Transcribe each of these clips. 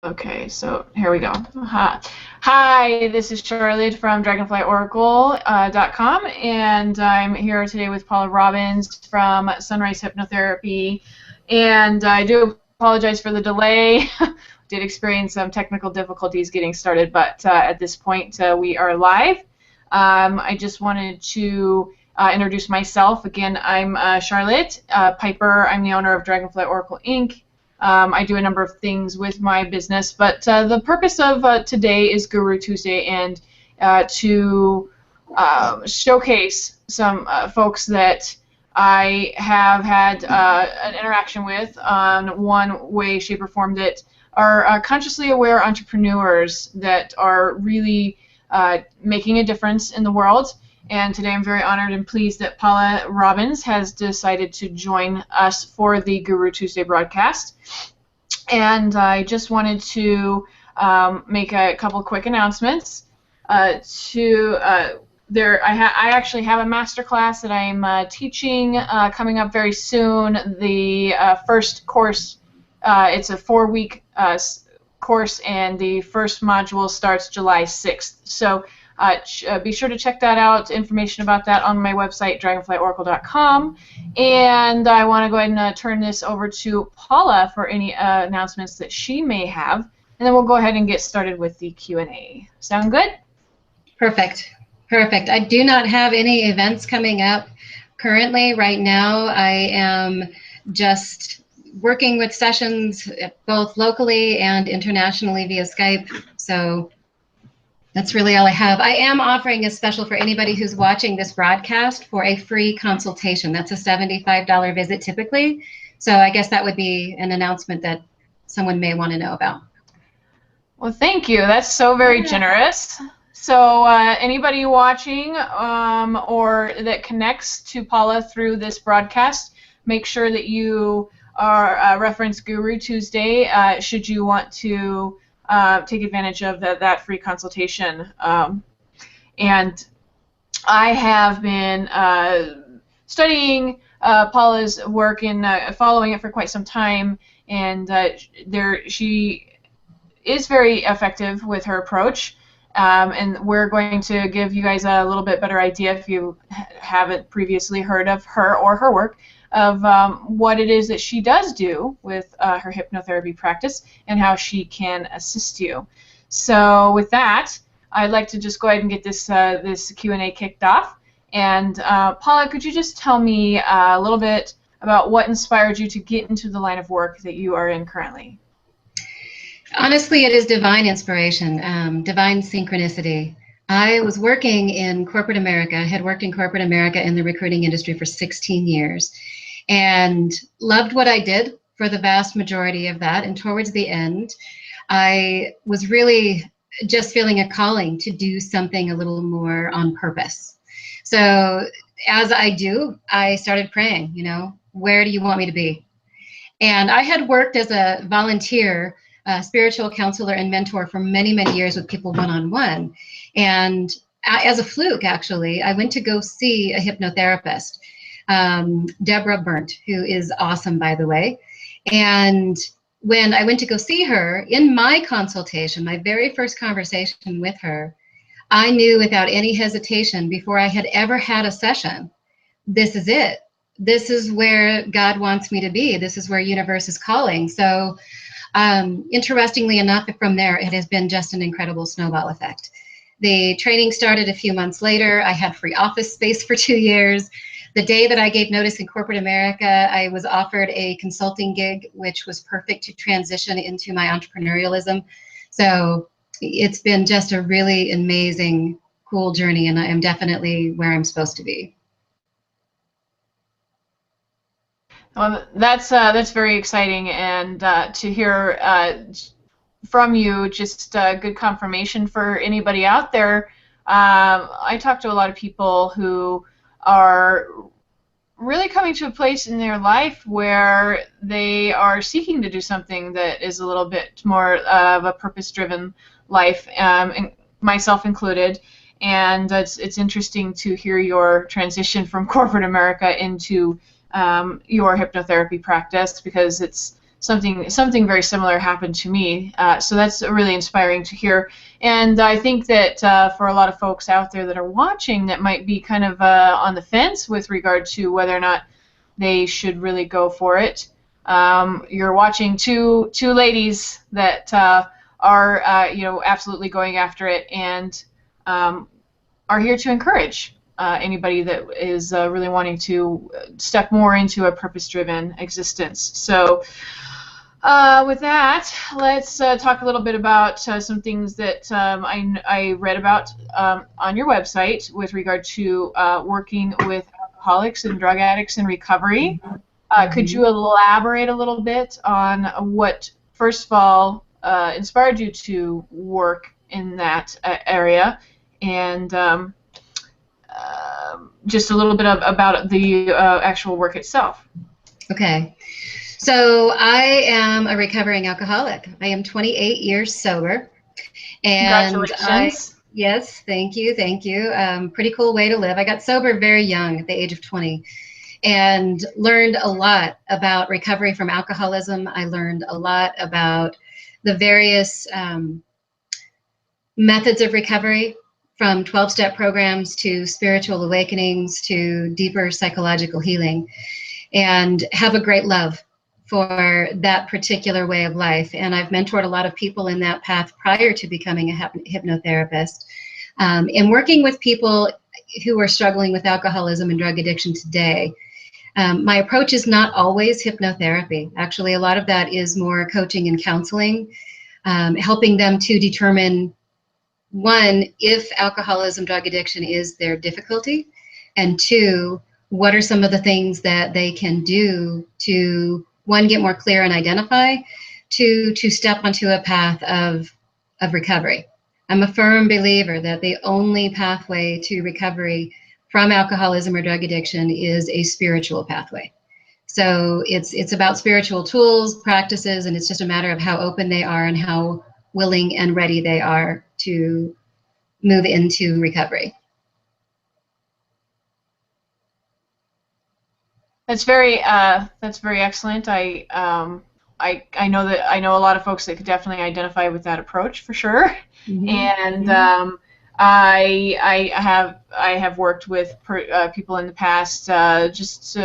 Okay, so here we go. Hi, this is Charlotte from DragonflyOracle.com, and I'm here today with Paula Robbins from Sunrise Hypnotherapy. And I do apologize for the delay. Did experience some technical difficulties getting started, but at this point we are live. I just wanted to introduce myself. Again, I'm Charlotte Piper. I'm the owner of Dragonfly Oracle Inc. I do a number of things with my business, but the purpose of today is Guru Tuesday, and to showcase some folks that I have had an interaction with on one way, shape, or form that are consciously aware entrepreneurs that are really making a difference in the world. And today I'm very honored and pleased that Paula Robbins has decided to join us for the Guru Tuesday broadcast. And I just wanted to make a couple quick announcements. I actually have a master class that I'm teaching coming up very soon. The first course, it's a 4-week course, and the first module starts July 6th. So be sure to check that out. Information about that on my website, dragonflyoracle.com. And I want to go ahead and turn this over to Paula for any announcements that she may have, and then we'll go ahead and get started with the Q&A. Sound good? Perfect. Perfect. I do not have any events coming up currently. Right now, I am just working with sessions both locally and internationally via Skype. So that's really all I have. I am offering a special for anybody who's watching this broadcast for a free consultation. That's a $75 visit typically. So I guess that would be an announcement that someone may want to know about. Well, thank you. That's so very generous. So anybody watching or that connects to Paula through this broadcast, make sure that you are reference Guru Tuesday should you want to take advantage of that free consultation. And I have been studying Paula's work and following it for quite some time, and she is very effective with her approach. And we're going to give you guys a little bit better idea, if you haven't previously heard of her or her work, of what it is that she does do with her hypnotherapy practice and how she can assist you. So with that, I'd like to just go ahead and get this Q&A kicked off. And Paula, could you just tell me a little bit about what inspired you to get into the line of work that you are in currently? Honestly, it is divine inspiration, divine synchronicity. I was working in corporate America, had worked in corporate America in the recruiting industry for 16 years, and loved what I did for the vast majority of that. And towards the end, I was really just feeling a calling to do something a little more on purpose. So as I do, I started praying, where do you want me to be? And I had worked as a volunteer spiritual counselor and mentor for many, many years with people one-on-one. And as a fluke, actually, I went to go see a hypnotherapist, Deborah Burnt, who is awesome, by the way. And when I went to go see her, in my consultation, my very first conversation with her, I knew without any hesitation, before I had ever had a session, this is it. This is where God wants me to be. This is where universe is calling. So interestingly enough, from there, it has been just an incredible snowball effect. The training started a few months later. I had free office space for 2 years. The day that I gave notice in corporate America, I was offered a consulting gig, which was perfect to transition into my entrepreneurialism. So it's been just a really amazing, cool journey, and I am definitely where I'm supposed to be. Well, that's very exciting, and to hear from you, just good confirmation for anybody out there. I talk to a lot of people who are really coming to a place in their life where they are seeking to do something that is a little bit more of a purpose-driven life, and myself included. And it's interesting to hear your transition from corporate America into your hypnotherapy practice, because it's something very similar happened to me. So that's really inspiring to hear. And I think that for a lot of folks out there that are watching that might be kind of on the fence with regard to whether or not they should really go for it. You're watching two ladies that are absolutely going after it, and are here to encourage anybody that is really wanting to step more into a purpose-driven existence. So with that, let's talk a little bit about some things that I read about on your website with regard to working with alcoholics and drug addicts in recovery. Could you elaborate a little bit on what, first of all, inspired you to work in that area, and just a little bit about the actual work itself? Okay. So I am a recovering alcoholic. I am 28 years sober. And Congratulations. Yes, thank you. Pretty cool way to live. I got sober very young at the age of 20 and learned a lot about recovery from alcoholism. I learned a lot about the various methods of recovery, from 12-step programs to spiritual awakenings to deeper psychological healing, and have a great love for that particular way of life. And I've mentored a lot of people in that path prior to becoming a hypnotherapist. And working with people who are struggling with alcoholism and drug addiction today, my approach is not always hypnotherapy. Actually, a lot of that is more coaching and counseling, helping them to determine, one, if alcoholism, drug addiction is their difficulty, and two, what are some of the things that they can do to, one, get more clear and identify, two, to step onto a path of recovery. I'm a firm believer that the only pathway to recovery from alcoholism or drug addiction is a spiritual pathway. So it's about spiritual tools, practices, and it's just a matter of how open they are and how willing and ready they are to move into recovery. That's very excellent. I know a lot of folks that could definitely identify with that approach for sure. Mm-hmm. And mm-hmm. I have worked with people in the past, just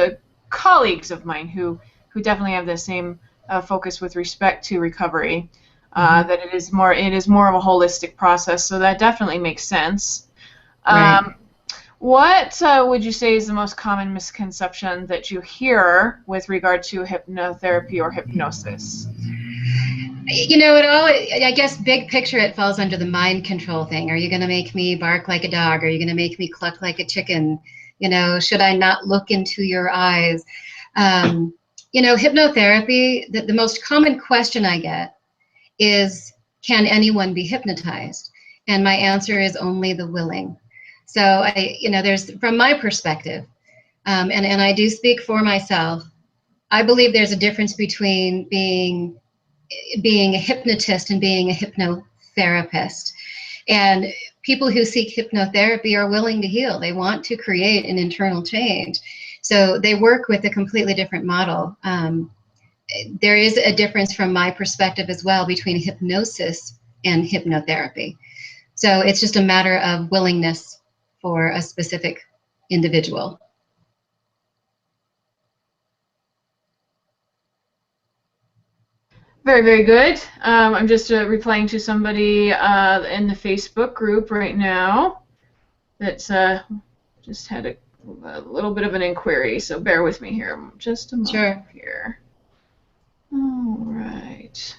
colleagues of mine who definitely have the same focus with respect to recovery. Mm-hmm. That it is more of a holistic process. So that definitely makes sense. Right. What would you say is the most common misconception that you hear with regard to hypnotherapy or hypnosis? You know, I guess big picture, it falls under the mind control thing. Are you going to make me bark like a dog? Are you going to make me cluck like a chicken? You know, should I not look into your eyes? You know, hypnotherapy, the most common question I get is, can anyone be hypnotized? And my answer is only the willing. So there's, from my perspective, and I do speak for myself, I believe there's a difference between being a hypnotist and being a hypnotherapist. And people who seek hypnotherapy are willing to heal. They want to create an internal change. So they work with a completely different model. There is a difference from my perspective as well between hypnosis and hypnotherapy. So it's just a matter of willingness for a specific individual. Very, very good. I'm just replying to somebody in the Facebook group right now that's just had a little bit of an inquiry, so bear with me here just a moment. Sure. Here. All right.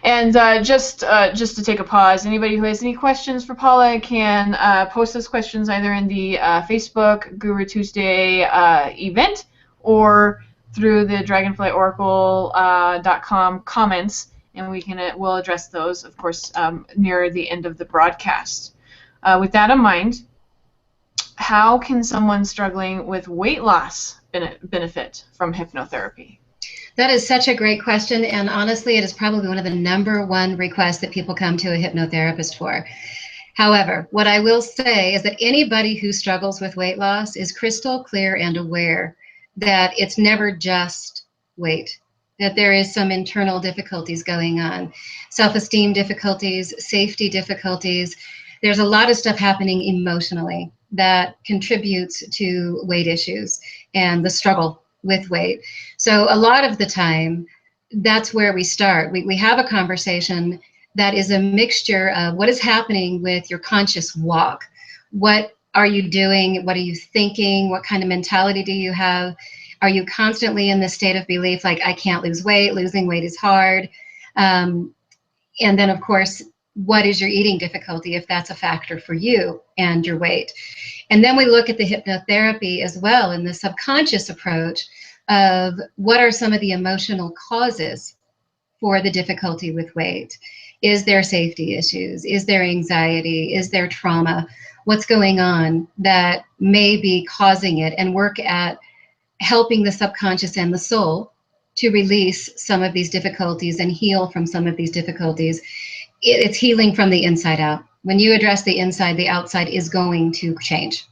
And just to take a pause, anybody who has any questions for Paula can post those questions either in the Facebook Guru Tuesday event or through the dragonflyoracle.com comments, and we'll address those, of course, near the end of the broadcast. With that in mind, how can someone struggling with weight loss benefit from hypnotherapy? That is such a great question, and honestly, it is probably one of the #1 requests that people come to a hypnotherapist for. However, what I will say is that anybody who struggles with weight loss is crystal clear and aware that it's never just weight, that there is some internal difficulties going on, self-esteem difficulties, safety difficulties. There's a lot of stuff happening emotionally that contributes to weight issues and the struggle with weight. So a lot of the time, that's where we start. We have a conversation that is a mixture of what is happening with your conscious walk. What are you doing? What are you thinking? What kind of mentality do you have? Are you constantly in this state of belief, like, I can't lose weight, losing weight is hard? And then, of course, what is your eating difficulty, if that's a factor for you and your weight? And then we look at the hypnotherapy as well, and the subconscious approach of what are some of the emotional causes for the difficulty with weight. Is there safety issues? Is there anxiety? Is there trauma? What's going on that may be causing it? And work at helping the subconscious and the soul to release some of these difficulties and heal from some of these difficulties. It's healing from the inside out. When you address the inside, the outside is going to change.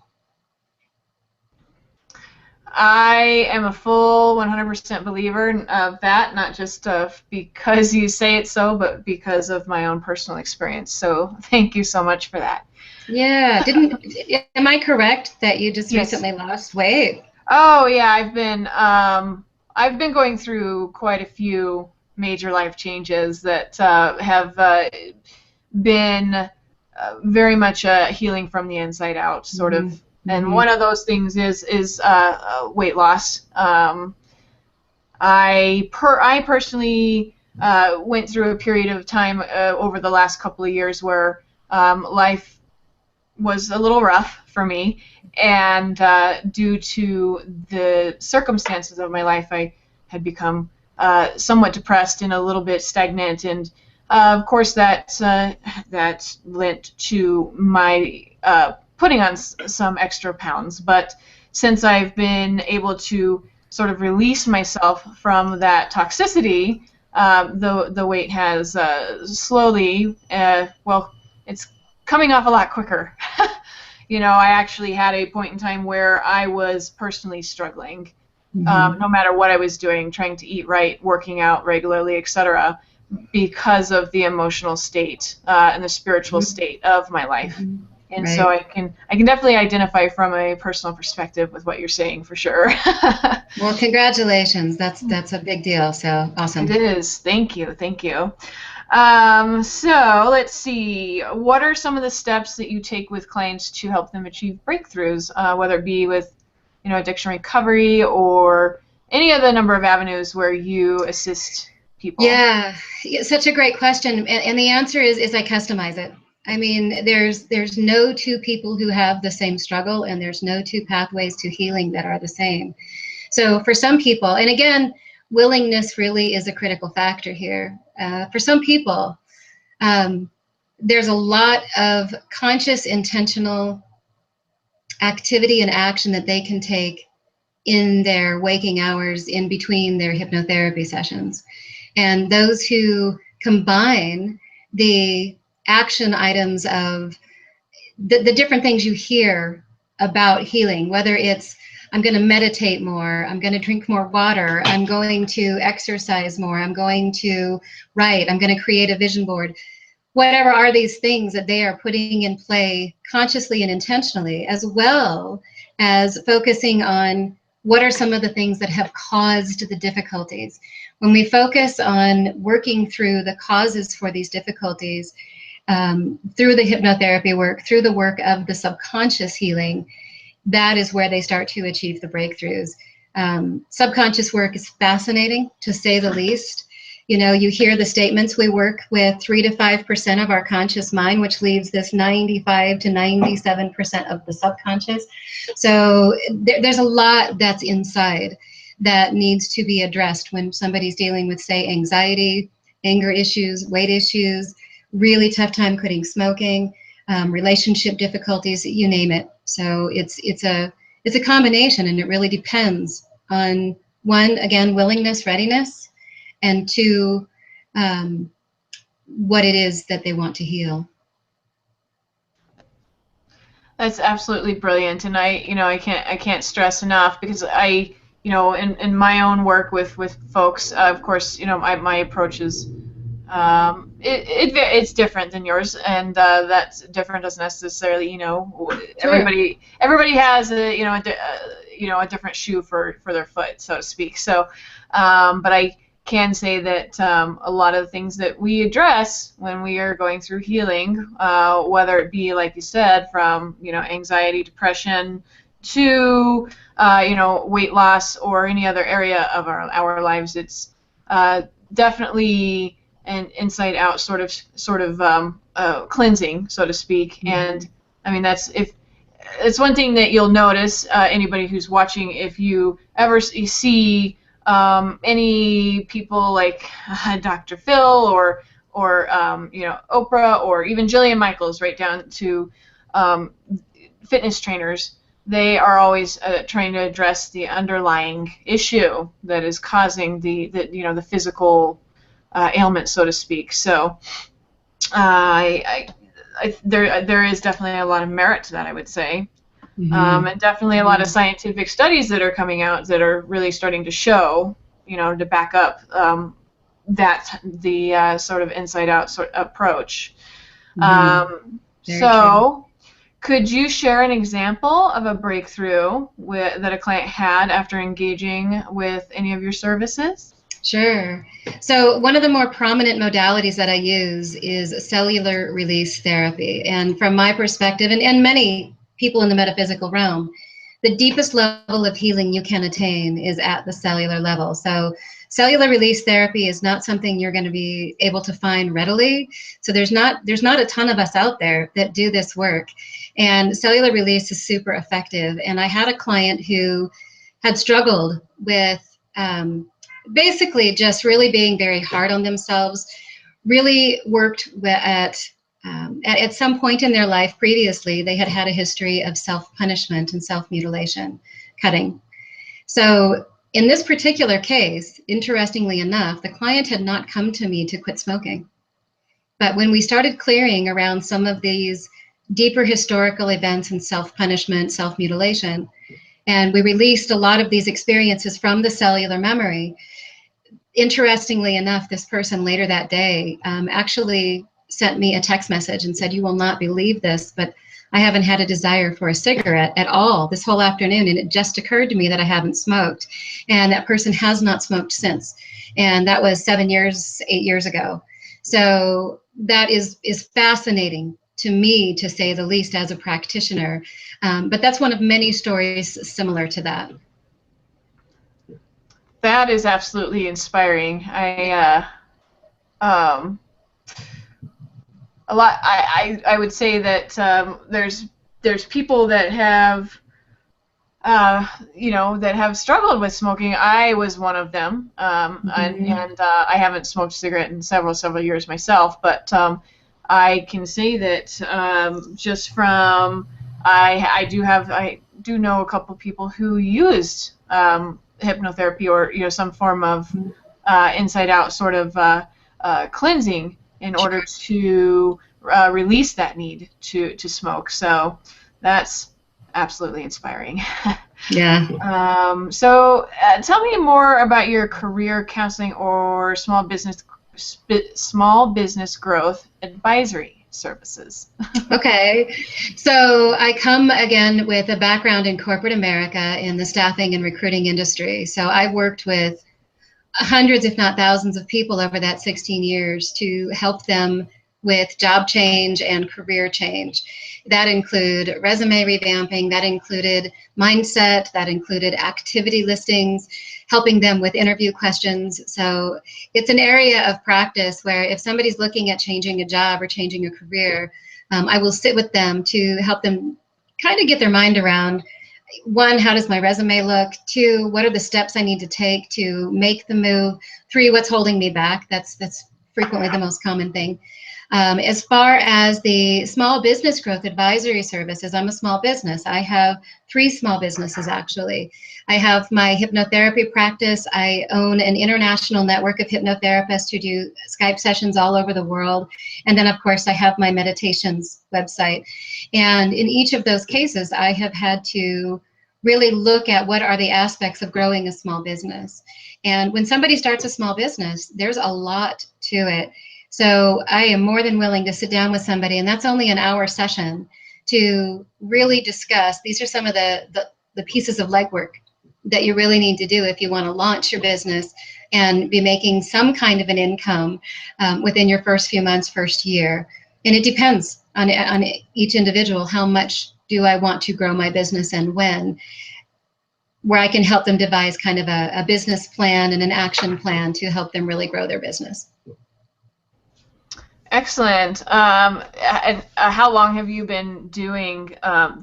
I am a full 100% believer of that, not just because you say it so, but because of my own personal experience. So thank you so much for that. Yeah, am I correct that you just recently lost weight? Oh yeah, I've been going through quite a few major life changes that have been very much healing from the inside out, sort of. And one of those things is weight loss. I personally went through a period of time over the last couple of years where life was a little rough for me, and due to the circumstances of my life, I had become somewhat depressed and a little bit stagnant, and of course that lent to my putting on some extra pounds. But since I've been able to sort of release myself from that toxicity, the weight has slowly, well, it's coming off a lot quicker. You know, I actually had a point in time where I was personally struggling, no matter what I was doing, trying to eat right, working out regularly, etc., because of the emotional state and the spiritual state of my life. And so I can definitely identify from a personal perspective with what you're saying, for sure. Well, congratulations. That's a big deal. So awesome. It is. Thank you. Thank you. So let's see. What are some of the steps that you take with clients to help them achieve breakthroughs, whether it be with, addiction recovery or any of the number of avenues where you assist people? Yeah, such a great question. And the answer is I customize it. I mean, there's no two people who have the same struggle, and there's no two pathways to healing that are the same. So for some people, and again, willingness really is a critical factor here. For some people, there's a lot of conscious, intentional activity and action that they can take in their waking hours in between their hypnotherapy sessions. And those who combine the action items of the different things you hear about healing, whether it's I'm going to meditate more, I'm going to drink more water, I'm going to exercise more, I'm going to write, I'm going to create a vision board. Whatever are these things that they are putting in play consciously and intentionally, as well as focusing on what are some of the things that have caused the difficulties. When we focus on working through the causes for these difficulties, through the hypnotherapy work, through the work of the subconscious healing, that is where they start to achieve the breakthroughs. Subconscious work is fascinating, to say the least. You hear the statements, we work with 3 to 5% of our conscious mind, which leaves this 95 to 97% of the subconscious. So there's a lot that's inside that needs to be addressed when somebody's dealing with, say, anxiety, anger issues, weight issues, really tough time quitting smoking, relationship difficulties, you name it. So it's a combination, and it really depends on, one, again, willingness, readiness, and two, what it is that they want to heal. That's absolutely brilliant, and I can't stress enough, because I in my own work with folks, of course, my approach is it's different than yours, and that's different doesn't necessarily, Sure. everybody has a different shoe for their foot, so to speak. So, but I can say that a lot of the things that we address when we are going through healing, whether it be, like you said, from anxiety, depression, to weight loss, or any other area of our lives, it's definitely an inside out sort of cleansing, so to speak. And I mean, that's if it's one thing that you'll notice, anybody who's watching, if you ever see any people like Dr. Phil or Oprah, or even Jillian Michaels, right down to fitness trainers, they are always trying to address the underlying issue that is causing the physical ailment, so to speak. So there is definitely a lot of merit to that, I would say. And definitely a lot of scientific studies that are coming out that are really starting to show, to back up that the sort of inside-out approach. So, could you share an example of a breakthrough that a client had after engaging with any of your services? Sure. So one of the more prominent modalities that I use is cellular release therapy. And from my perspective, and many people in the metaphysical realm, the deepest level of healing you can attain is at the cellular level. So cellular release therapy is not something you're going to be able to find readily. So there's not a ton of us out there that do this work. And cellular release is super effective. And I had a client who had struggled with basically just really being very hard on themselves, really worked at some point in their life previously, they had had a history of self-punishment and self-mutilation, cutting. So in this particular case, interestingly enough, the client had not come to me to quit smoking. But when we started clearing around some of these deeper historical events and self-punishment, self-mutilation, and we released a lot of these experiences from the cellular memory, interestingly enough, this person later that day actually sent me a text message and said, "You will not believe this, but I haven't had a desire for a cigarette at all this whole afternoon. And it just occurred to me that I haven't smoked." And that person has not smoked since. And that was 8 years ago. So that is fascinating to me, to say the least, as a practitioner. But that's one of many stories similar to that. That is absolutely inspiring. I would say that there's people that have that have struggled with smoking. I was one of them, and I haven't smoked a cigarette in several years myself. But I can say that just from I do know a couple of people who used hypnotherapy, or some form of inside out sort of cleansing in order to release that need to smoke. So that's absolutely inspiring. Yeah. So tell me more about your career counseling or small business growth advisory services. Okay. So I come again with a background in corporate America in the staffing and recruiting industry. So I worked with hundreds, if not thousands, of people over that 16 years to help them with job change and career change. That included resume revamping, that included mindset, that included activity listings, helping them with interview questions. So it's an area of practice where if somebody's looking at changing a job or changing a career, I will sit with them to help them kind of get their mind around, one, how does my resume look? Two, what are the steps I need to take to make the move? Three, what's holding me back? That's frequently the most common thing. As far as the small business growth advisory services, I'm a small business. I have 3 small businesses, actually. I have my hypnotherapy practice. I own an international network of hypnotherapists who do Skype sessions all over the world. And then, of course, I have my meditations website. And in each of those cases, I have had to really look at what are the aspects of growing a small business. And when somebody starts a small business, there's a lot to it. So I am more than willing to sit down with somebody, and that's only an hour session, to really discuss. These are some of the pieces of legwork that you really need to do if you want to launch your business and be making some kind of an income within your first few months, first year. And it depends on each individual. How much do I want to grow my business, and when? Where I can help them devise kind of a business plan and an action plan to help them really grow their business. Excellent. And how long have you been doing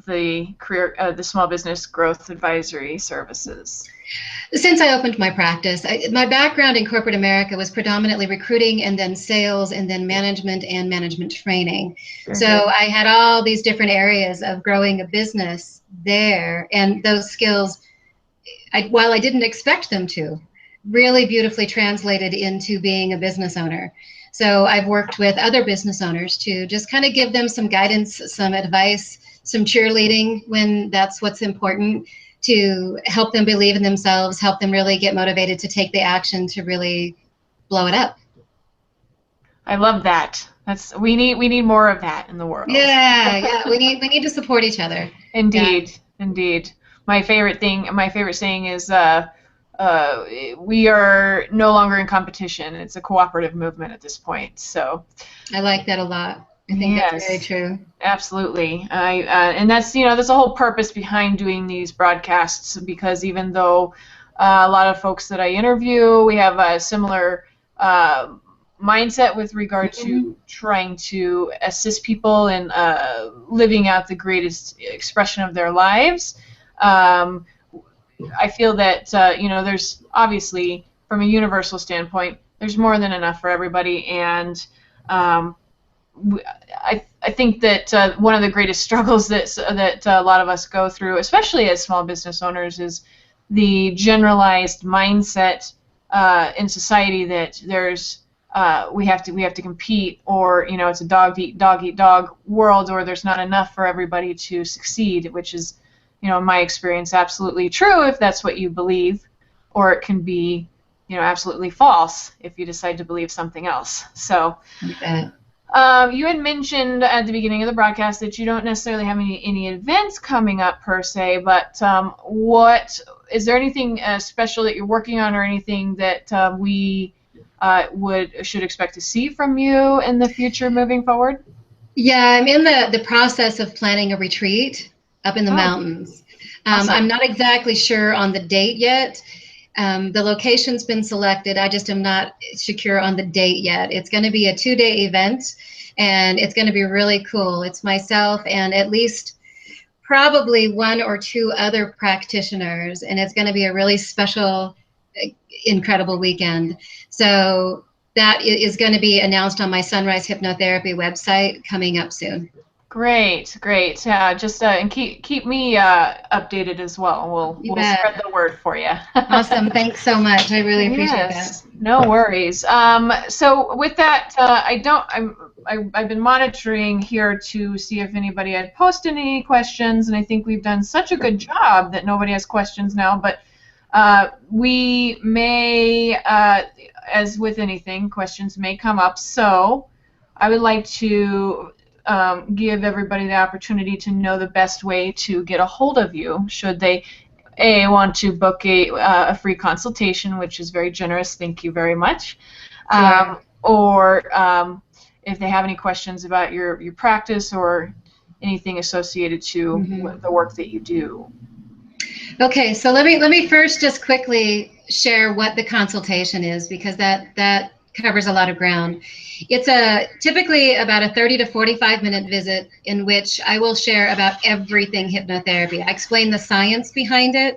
the small business growth advisory services? Since I opened my practice, my background in corporate America was predominantly recruiting, and then sales, and then management and management training. So I had all these different areas of growing a business there, and those skills, while I didn't expect them to, really beautifully translated into being a business owner. So I've worked with other business owners to just kind of give them some guidance, some advice, some cheerleading when that's what's important, to help them believe in themselves, help them really get motivated to take the action to really blow it up. I love that. We need more of that in the world. Yeah, we need to support each other. Indeed, indeed. My favorite saying is, we are no longer in competition. It's a cooperative movement at this point. So I like that a lot. I think that's very true. Absolutely. And that's the whole purpose behind doing these broadcasts, because even though a lot of folks that I interview, we have a similar mindset with regard to trying to assist people in living out the greatest expression of their lives. I feel that there's obviously, from a universal standpoint, there's more than enough for everybody, and I think that one of the greatest struggles that a lot of us go through, especially as small business owners, is the generalized mindset in society that there's we have to compete, or it's a dog eat dog world, or there's not enough for everybody to succeed, which is, in my experience, absolutely true if that's what you believe, or it can be, absolutely false if you decide to believe something else. So. Okay. You had mentioned at the beginning of the broadcast that you don't necessarily have any events coming up per se, but what is there anything special that you're working on, or anything that we should expect to see from you in the future moving forward? Yeah, I'm in the process of planning a retreat up in the mountains. Awesome. I'm not exactly sure on the date yet. The location's been selected. I just am not secure on the date yet. It's going to be a 2-day event, and it's going to be really cool. It's myself and at least probably 1 or 2 other practitioners, and it's going to be a really special, incredible weekend. So that is going to be announced on my Sunrise Hypnotherapy website coming up soon. Great. Yeah, just and keep me updated as well. We'll spread the word for you. Awesome. Thanks so much. I really appreciate that. No worries. So with that, I've been monitoring here to see if anybody had posted any questions, and I think we've done such a good job that nobody has questions now. But we may, as with anything, questions may come up. So I would like to give everybody the opportunity to know the best way to get a hold of you should they want to book a free consultation, which is very generous. Thank you very much. Sure. Or if they have any questions about your practice or anything associated to the work that you do. Okay, so let me first just quickly share what the consultation is, because that covers a lot of ground. It's typically about a 30 to 45 minute visit in which I will share about everything hypnotherapy. I explain the science behind it.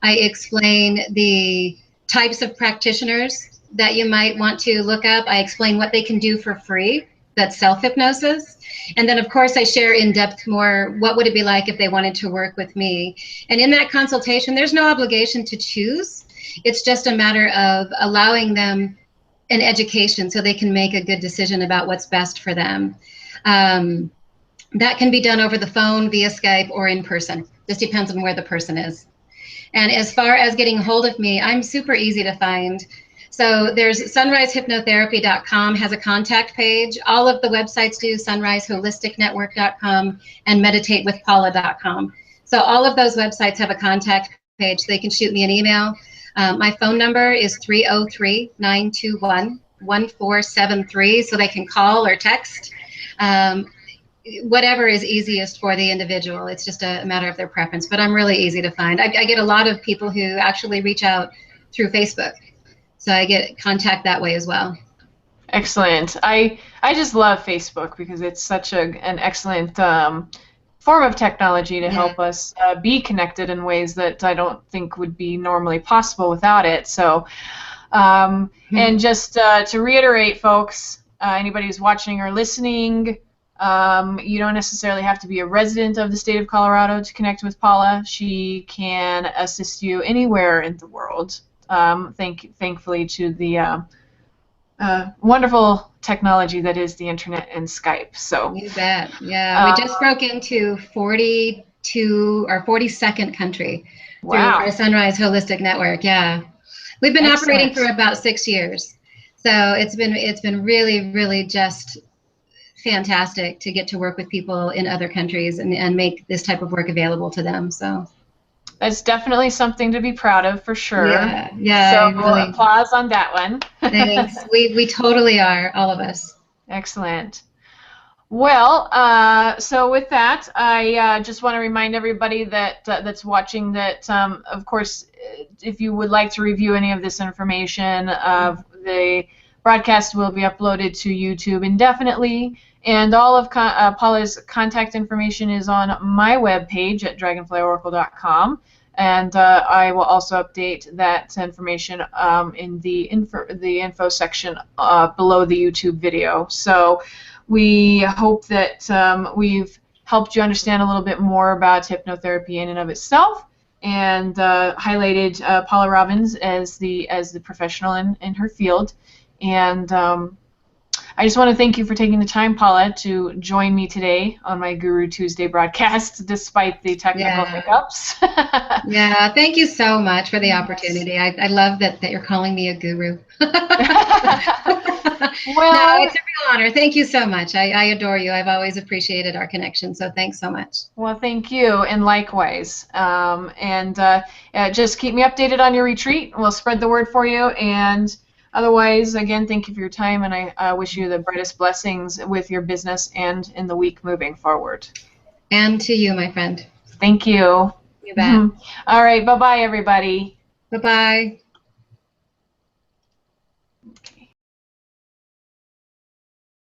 I explain the types of practitioners that you might want to look up. I explain what they can do for free. That's self-hypnosis. And then, of course, I share in depth more what would it be like if they wanted to work with me. And in that consultation, there's no obligation to choose. It's just a matter of allowing them an education so they can make a good decision about what's best for them. That can be done over the phone, via Skype, or in person. Just depends on where the person is. And as far as getting a hold of me, I'm super easy to find. So there's sunrisehypnotherapy.com has a contact page. All of the websites do, sunriseholisticnetwork.com and meditatewithpaula.com. So all of those websites have a contact page. They can shoot me an email. My phone number is 303-921-1473, so they can call or text. Whatever is easiest for the individual. It's just a matter of their preference, but I'm really easy to find. I get a lot of people who actually reach out through Facebook, so I get contact that way as well. Excellent. I just love Facebook because it's such an excellent form of technology to help us be connected in ways that I don't think would be normally possible without it. So, and just to reiterate, folks, anybody who's watching or listening, you don't necessarily have to be a resident of the state of Colorado to connect with Paula. She can assist you anywhere in the world, thankfully to the wonderful technology that is the internet and Skype. So you bet. Yeah, we just broke into 42 or 42nd country through our Sunrise Holistic Network. Yeah, we've been operating for about 6 years, so it's been really, really just fantastic to get to work with people in other countries and make this type of work available to them. So that's definitely something to be proud of, for sure. Yeah. So really, applause on that one. Thanks. We totally are, all of us. Excellent. Well, so with that, I just want to remind everybody that that's watching that, of course, if you would like to review any of this information, the broadcast will be uploaded to YouTube indefinitely. And all of Paula's contact information is on my webpage at dragonflyoracle.com, and I will also update that information in the info section below the YouTube video. So we hope that we've helped you understand a little bit more about hypnotherapy in and of itself, and highlighted Paula Robbins as the professional in her field. And I just want to thank you for taking the time, Paula, to join me today on my Guru Tuesday broadcast, despite the technical hiccups. Yeah, thank you so much for the opportunity. I love that you're calling me a guru. Well, no, it's a real honor. Thank you so much. I adore you. I've always appreciated our connection, so thanks so much. Well, thank you, and likewise. Just keep me updated on your retreat. We'll spread the word for you, and otherwise, again, thank you for your time, and I wish you the brightest blessings with your business and in the week moving forward. And to you, my friend. Thank you. You bet. All right, bye-bye, everybody. Bye-bye.